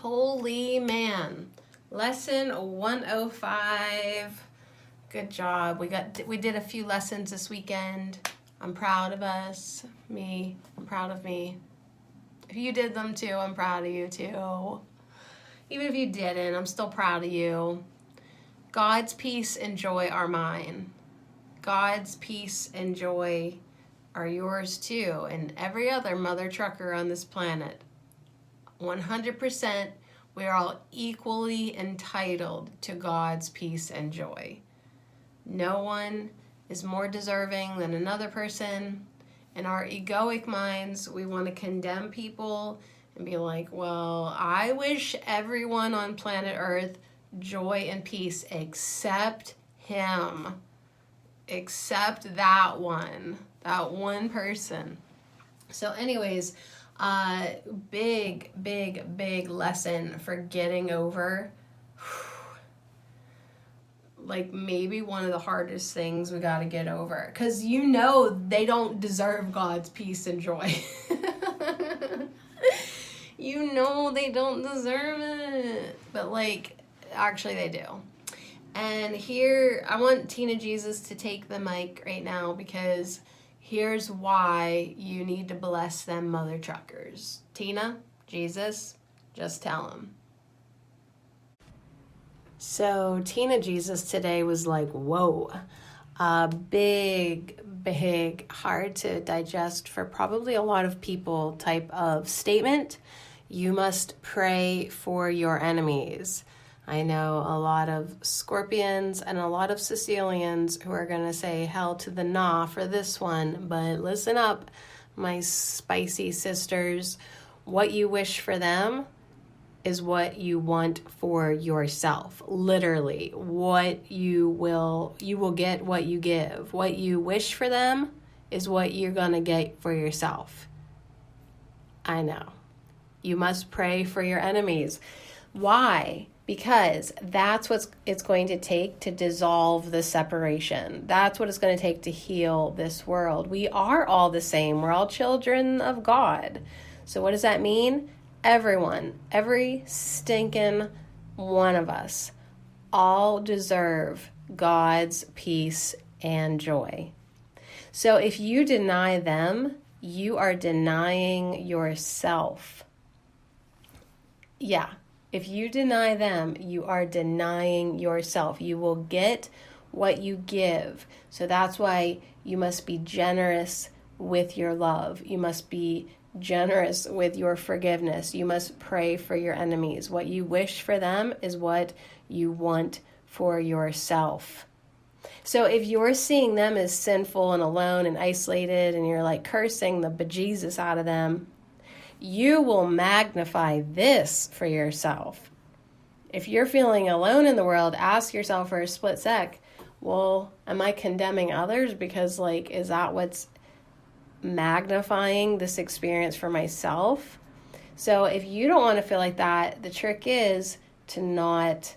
Holy man. Lesson 105. Good job. We did a few lessons this weekend. I'm proud of us. I'm proud of me. If you did them too, I'm proud of you too. Even if you didn't, I'm still proud of you. God's peace and joy are mine. God's peace and joy are yours too, and every other mother trucker on this planet. 100%, we are all equally entitled to God's peace and joy. No one is more deserving than another person. In our egoic minds, we want to condemn people and be like, well, I wish everyone on planet Earth joy and peace except him. Except that one person. So anyways, big lesson for getting over like maybe one of the hardest things we got to get over, because they don't deserve God's peace and joy. They don't deserve it, but actually they do. And here I want Tina Jesus to take the mic right now, because here's why you need to bless them mother truckers. Tina Jesus, just tell them. So Tina Jesus today was like, whoa, big, hard to digest for probably a lot of people type of statement. You must pray for your enemies. I know a lot of Scorpions and a lot of Sicilians who are going to say hell to the nah for this one, but listen up, my spicy sisters. What you wish for them is what you want for yourself. Literally, you will get what you give. What you wish for them is what you're going to get for yourself. I know. You must pray for your enemies. Why? Because that's what it's going to take to dissolve the separation. That's what it's going to take to heal this world. We are all the same. We're all children of God. So what does that mean? Everyone, every stinking one of us, all deserve God's peace and joy. So if you deny them, you are denying yourself. Yeah. If you deny them, you are denying yourself. You will get what you give. So that's why you must be generous with your love. You must be generous with your forgiveness. You must pray for your enemies. What you wish for them is what you want for yourself. So if you're seeing them as sinful and alone and isolated, and you're cursing the bejesus out of them, you will magnify this for yourself. If you're feeling alone in the world, ask yourself for a split sec, well, am I condemning others? Because is that what's magnifying this experience for myself? So if you don't want to feel like that, the trick is to not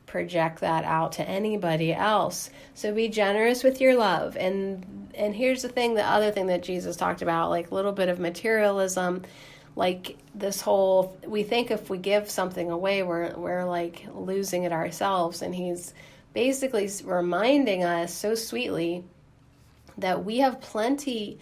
project that out to anybody else. So be generous with your love. And here's the other thing that Jesus talked about, a little bit of materialism. This whole, we think if we give something away, we're losing it ourselves. And he's basically reminding us so sweetly that we have plenty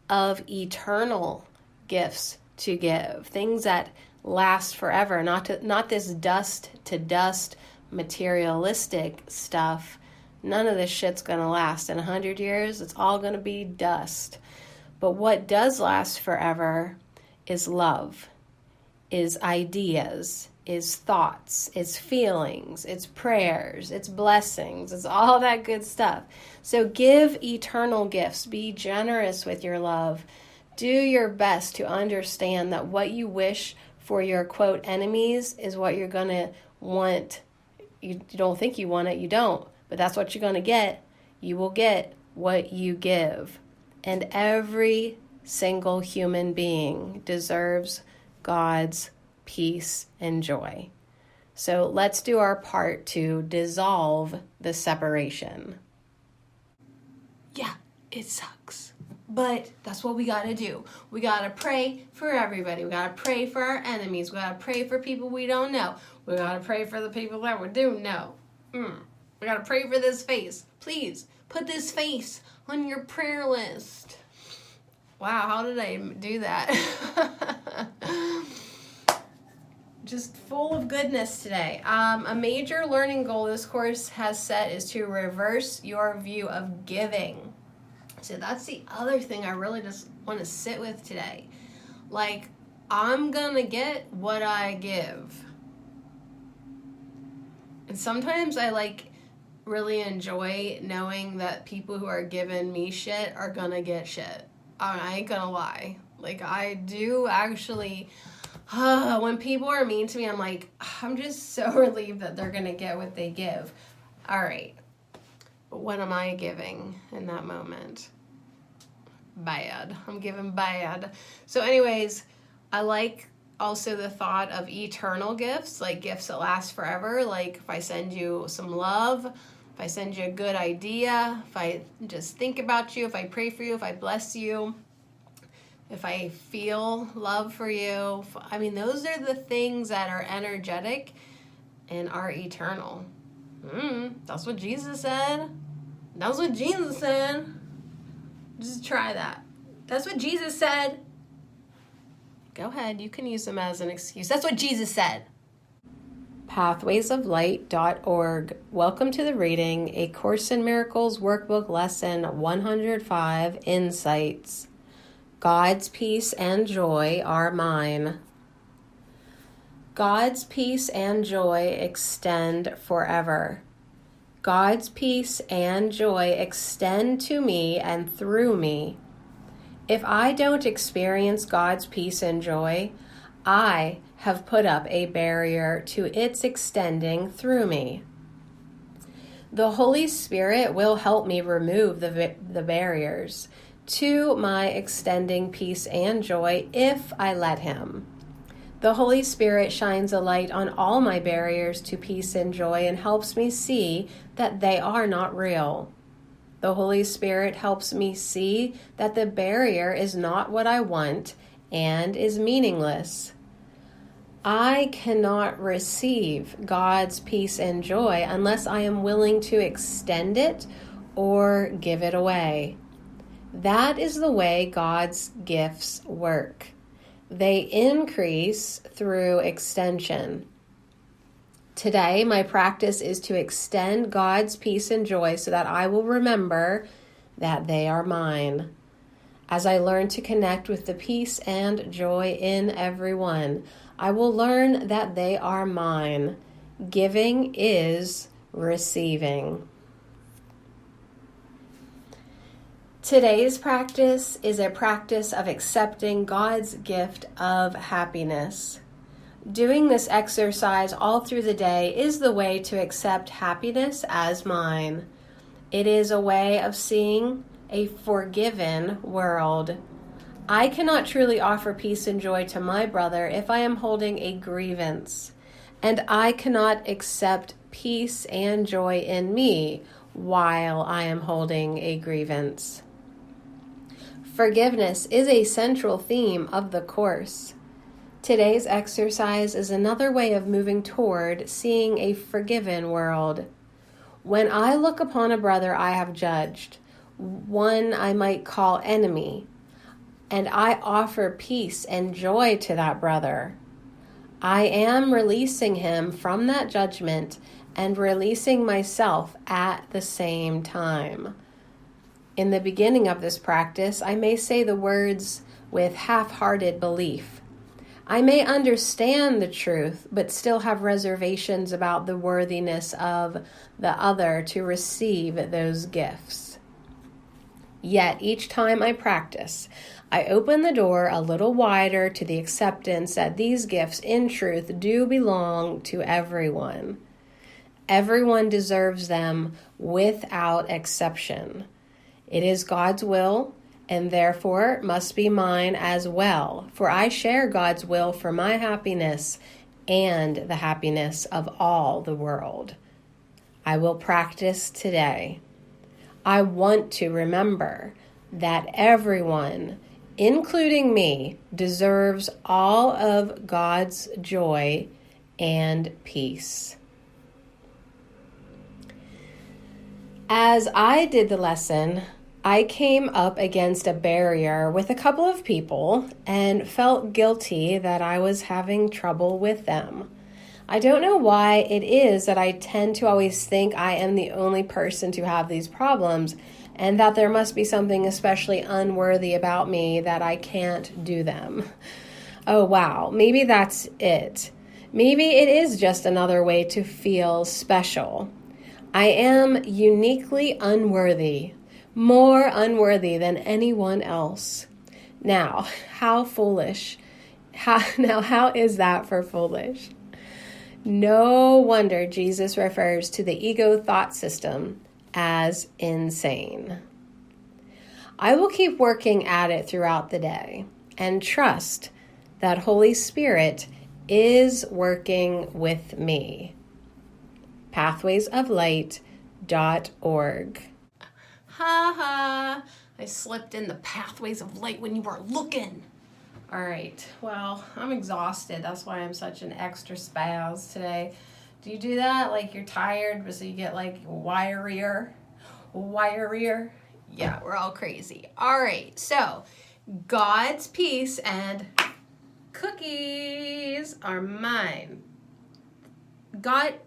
of eternal gifts to give, things that last forever, not this dust to dust materialistic stuff. None of this shit's going to last. In 100 years, it's all going to be dust. But what does last forever is love, is ideas, is thoughts, is feelings, it's prayers, it's blessings, it's all that good stuff. So give eternal gifts. Be generous with your love. Do your best to understand that what you wish for your, quote, enemies is what you're going to want. You don't think you want it, you don't. But that's what you're going to get. You will get what you give. And every single human being deserves God's peace and joy. So let's do our part to dissolve the separation. Yeah, it sucks. But that's what we got to do. We got to pray for everybody. We got to pray for our enemies. We got to pray for people we don't know. We got to pray for the people that we do know. We got to pray for this face. Please put this face on your prayer list. Wow, how did I do that? Just full of goodness today. A major learning goal this course has set is to reverse your view of giving. So that's the other thing I really just want to sit with today. Like, I'm going to get what I give. And sometimes I really enjoy knowing that people who are giving me shit are going to get shit. I ain't going to lie. Like, I do actually, when people are mean to me, I'm like, I'm just so relieved that they're going to get what they give. All right. But what am I giving in that moment? Bad. I'm giving bad. So anyways, I like also the thought of eternal gifts, like gifts that last forever. Like if I send you some love, if I send you a good idea, if I just think about you, if I pray for you, if I bless you, if I feel love for you. I mean, those are the things that are energetic and are eternal. That's what Jesus said. That's what Jesus said. Just try that. That's what Jesus said. Go ahead. You can use them as an excuse. That's what Jesus said. Pathwaysoflight.org. Welcome to the reading, A Course in Miracles Workbook Lesson 105, Insights. God's peace and joy are mine. God's peace and joy extend forever. God's peace and joy extend to me and through me. If I don't experience God's peace and joy, I have put up a barrier to its extending through me. The Holy Spirit will help me remove the barriers to my extending peace and joy if I let Him. The Holy Spirit shines a light on all my barriers to peace and joy and helps me see that they are not real. The Holy Spirit helps me see that the barrier is not what I want and is meaningless. I cannot receive God's peace and joy unless I am willing to extend it or give it away. That is the way God's gifts work. They increase through extension. Today, my practice is to extend God's peace and joy so that I will remember that they are mine. As I learn to connect with the peace and joy in everyone, I will learn that they are mine. Giving is receiving. Today's practice is a practice of accepting God's gift of happiness. Doing this exercise all through the day is the way to accept happiness as mine. It is a way of seeing a forgiven world. I cannot truly offer peace and joy to my brother if I am holding a grievance, and I cannot accept peace and joy in me while I am holding a grievance. Forgiveness is a central theme of the Course. Today's exercise is another way of moving toward seeing a forgiven world. When I look upon a brother I have judged, one I might call enemy, and I offer peace and joy to that brother, I am releasing him from that judgment and releasing myself at the same time. In the beginning of this practice, I may say the words with half-hearted belief. I may understand the truth, but still have reservations about the worthiness of the other to receive those gifts. Yet each time I practice, I open the door a little wider to the acceptance that these gifts in truth do belong to everyone. Everyone deserves them without exception. It is God's will, and therefore must be mine as well, for I share God's will for my happiness and the happiness of all the world. I will practice today. I want to remember that everyone, including me, deserves all of God's joy and peace. As I did the lesson, I came up against a barrier with a couple of people and felt guilty that I was having trouble with them. I don't know why it is that I tend to always think I am the only person to have these problems and that there must be something especially unworthy about me that I can't do them. Oh wow, maybe that's it. Maybe it is just another way to feel special. I am uniquely unworthy, more unworthy than anyone else. Now, how foolish. How is that for foolish? No wonder Jesus refers to the ego thought system as insane. I will keep working at it throughout the day and trust that Holy Spirit is working with me. pathwaysoflight.org. Ha ha, I slipped in the pathways of light when you were looking. All right, well, I'm exhausted. That's why I'm such an extra spaz today. Do you do that? Like you're tired, but so you get like wirier? Yeah, we're all crazy. All right, so God's peace and cookies are mine.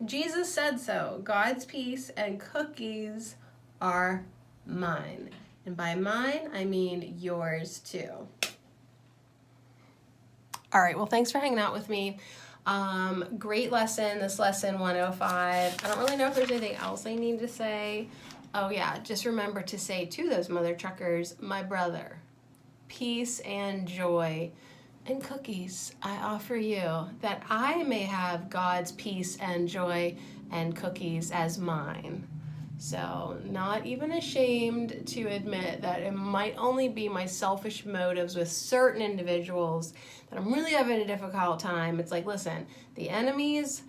Jesus said so. God's peace and cookies are mine. And by mine, I mean yours too. All right, well, thanks for hanging out with me. Great lesson, this lesson 105. I don't really know if there's anything else I need to say. Oh yeah, just remember to say to those mother truckers, my brother, peace and joy and cookies I offer you, that I may have God's peace and joy and cookies as mine. So not even ashamed to admit that it might only be my selfish motives with certain individuals that I'm really having a difficult time. It's like, listen, the enemies,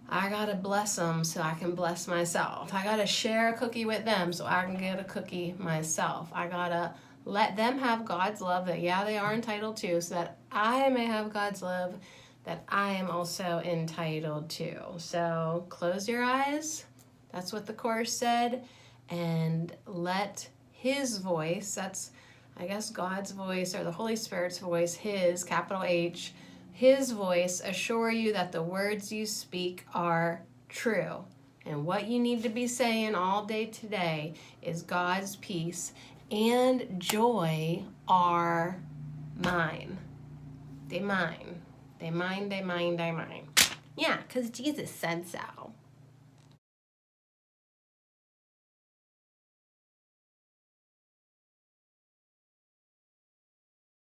I gotta bless them so I can bless myself. I gotta share a cookie with them so I can get a cookie myself. I gotta let them have God's love that, yeah, they are entitled to, so that I may have God's love that I am also entitled to. So close your eyes. That's what the Course said. And let His voice, that's, I guess, God's voice or the Holy Spirit's voice, His, capital H, His voice assure you that the words you speak are true. And what you need to be saying all day today is God's peace and joy are mine. They mine. They mine. Yeah, because Jesus said so.